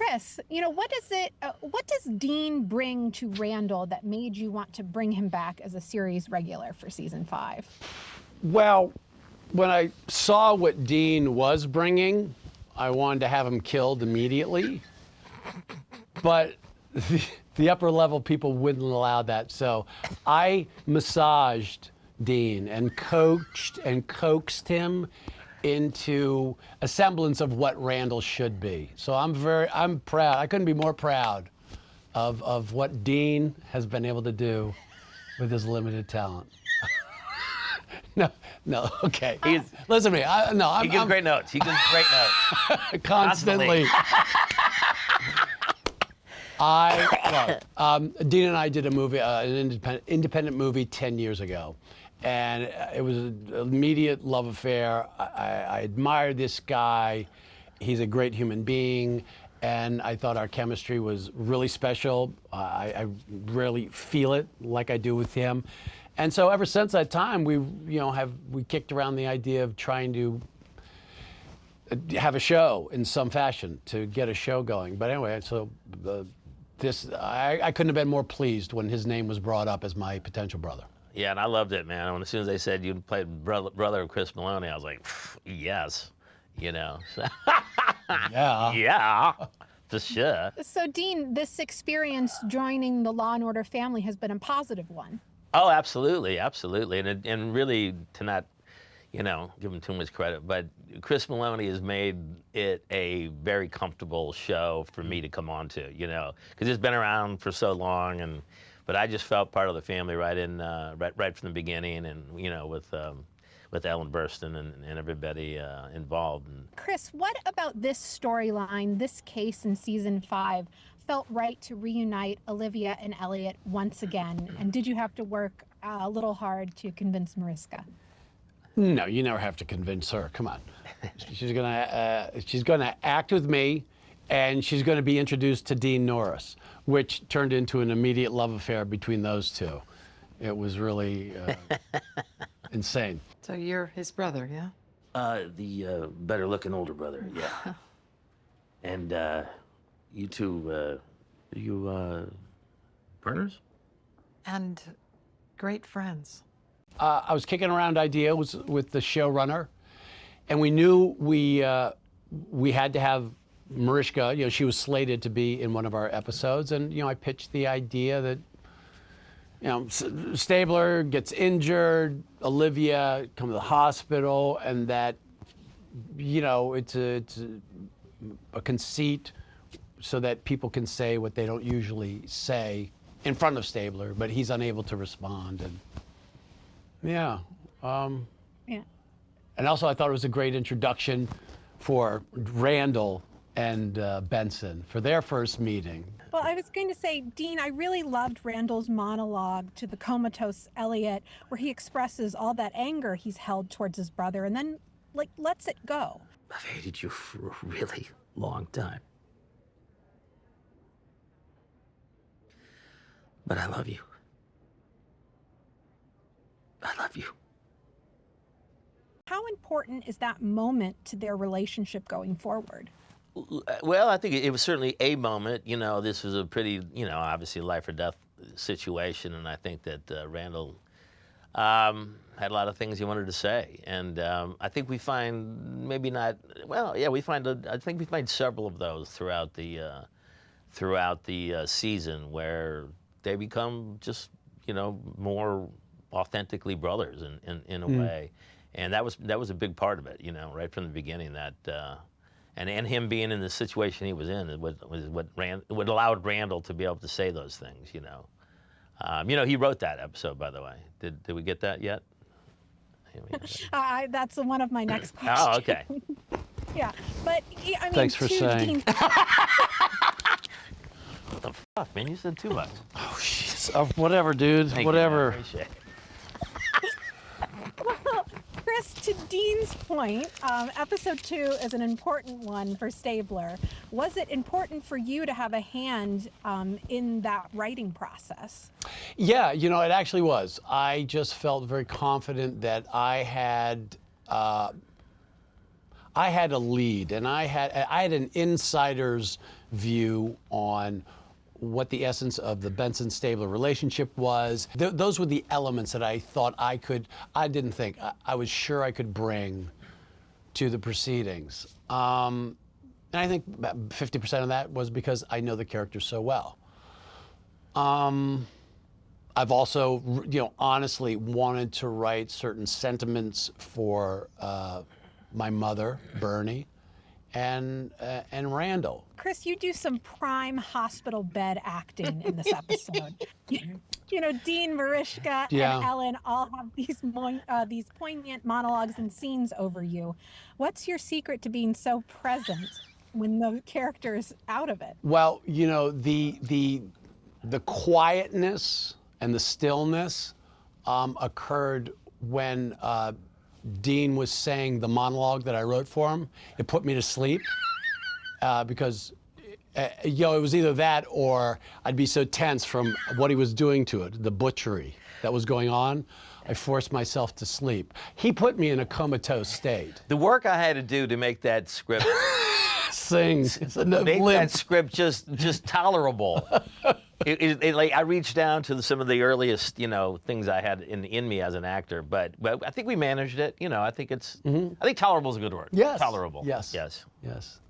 Chris, what does Dean bring to Randall that made you want to bring him back as a series regular for season 5? Well, when I saw what Dean was bringing, I wanted to have him killed immediately. But the upper level people wouldn't allow that. So I massaged Dean and coached and coaxed him into a semblance of what Randall should be. So I'm proud. I couldn't be more proud of what Dean has been able to do with his limited talent. No, okay. Listen to me. He gives great notes. He gives great notes. Constantly. Dean and I did a movie, an independent movie 10 years ago. And it was an immediate love affair. I admired this guy. He's a great human being. And I thought our chemistry was really special. I rarely feel it like I do with him. And so ever since that time, we kicked around the idea of trying to have a show in some fashion to get a show going. But anyway, so I couldn't have been more pleased when his name was brought up as my potential brother. Yeah, and I loved it, man. When as soon as they said you played brother of Chris Meloni, I was like, yes, So. Yeah. Yeah, for sure. So, Dean, this experience joining the Law and Order family has been a positive one. Oh, absolutely, absolutely, and really to not, give him too much credit, but Chris Meloni has made it a very comfortable show for me to come on to, because it's been around for so long, but I just felt part of the family right from the beginning, and with Ellen Burstyn and everybody involved. Chris, what about this storyline, this case in season 5? Felt right to reunite Olivia and Elliot once again? And did you have to work a little hard to convince Mariska? No, you never have to convince her. Come on. She's gonna act with me, and she's gonna be introduced to Dean Norris, which turned into an immediate love affair between those two. It was really insane. So you're his brother, yeah? The better-looking older brother, yeah. And you two, are you partners? And great friends. I was kicking around ideas with the showrunner, and we knew we had to have Mariska. She was slated to be in one of our episodes, and I pitched the idea that Stabler gets injured, Olivia come to the hospital, and that it's a conceit so that people can say what they don't usually say in front of Stabler, but he's unable to respond. And yeah. And also I thought it was a great introduction for Randall and Benson for their first meeting. Well, I was going to say, Dean, I really loved Randall's monologue to the comatose Elliot, where he expresses all that anger he's held towards his brother and then, lets it go. I've hated you for a really long time. But I love you. I love you. How important is that moment to their relationship going forward? Well, I think it was certainly a moment. This was a pretty, obviously life or death situation, and I think that Randall had a lot of things he wanted to say, and I think we find maybe not. Well, yeah, I think we find several of those throughout the season where they become just more authentically brothers in a way, and that was a big part of it. Right from the beginning that. And him being in the situation he was in was what allowed Randall to be able to say those things. He wrote that episode, by the way. Did we get that yet? That's one of my next questions. Oh, okay. Yeah, but I mean, thanks for saying. What the fuck, man? You said too much. Oh, jeez. Whatever, dude. Thank Whatever. You, appreciate it. Well, Chris, to Dean's point, episode 2 is an important one for Stabler. Was it important for you to have a hand in that writing process? Yeah, it actually was. I just felt very confident that I I had a lead, and I had an insider's view on what the essence of the Benson-Stabler relationship was. Those were the elements that I thought I was sure I could bring to the proceedings. And I think about 50% of that was because I know the character so well. I've also, honestly wanted to write certain sentiments for my mother, Bernie, and Randall. Chris, you do some prime hospital bed acting in this episode. Dean, Mariska, Yeah. and Ellen all have these poignant monologues and scenes over you. What's your secret to being so present when the character is out of it? Well, the quietness and the stillness occurred when Dean was saying the monologue that I wrote for him. It put me to sleep because it was either that or I'd be so tense from what he was doing to it, the butchery that was going on. I forced myself to sleep. He put me in a comatose state. The work I had to do to make that script, Make that script just tolerable. I reached down to some of the earliest, things I had in me as an actor, but I think we managed it. I think I think tolerable is a good word. Yes. Tolerable. Yes. Yes. Yes.